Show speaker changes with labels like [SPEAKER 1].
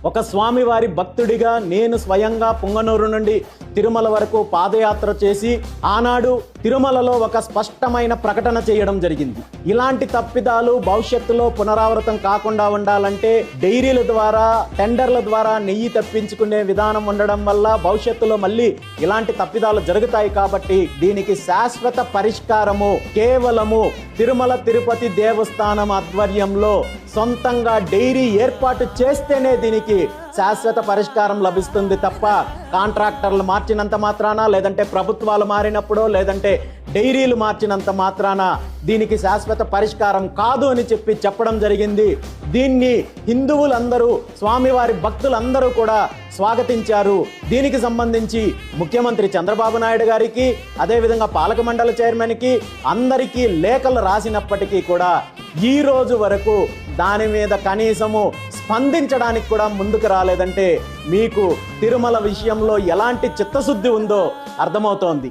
[SPEAKER 1] ఒక స్వామివారి భక్తుడిగా నేను స్వయంగా పుంగనూరు నుండి తిరుమల వరకు పాదయాత్ర చేసి ఆనాడు తిరుమలలో ఒక స్పష్టమైన ప్రకటన చేయడం జరిగింది. ఇలాంటి తప్పిదాలు భవిష్యత్తులో పునరావృతం కాకుండా ఉండాలంటే డైరీల ద్వారా, టెండర్ల ద్వారా నెయ్యి తప్పించుకునే విధానం ఉండడం వల్ల భవిష్యత్తులో మళ్ళీ ఇలాంటి తప్పిదాలు జరుగుతాయి. కాబట్టి దీనికి శాశ్వత పరిష్కారము కేవలము తిరుమల తిరుపతి దేవస్థానం ఆధ్వర్యంలో సొంతంగా డైరీ ఏర్పాటు చేస్తేనే దీనికి శాశ్వత పరిష్కారం లభిస్తుంది తప్ప కాంట్రాక్టర్లు మార్చినంత మాత్రాన, లేదంటే ప్రభుత్వాలు మారినప్పుడో, లేదంటే డైరీలు మార్చినంత మాత్రాన దీనికి శాశ్వత పరిష్కారం కాదు అని చెప్పడం జరిగింది. దీన్ని హిందువులందరూ, స్వామివారి భక్తులందరూ కూడా స్వాగతించారు. దీనికి సంబంధించి ముఖ్యమంత్రి చంద్రబాబు నాయుడు గారికి, అదేవిధంగా పాలక మండలి చైర్మన్కి అందరికీ లేఖలు రాసినప్పటికీ కూడా ఈ రోజు వరకు దాని మీద కనీసము స్పందించడానికి కూడా ముందుకు రాలేదంటే మీకు తిరుమల విషయంలో ఎలాంటి చిత్తశుద్ధి ఉందో అర్థమవుతోంది.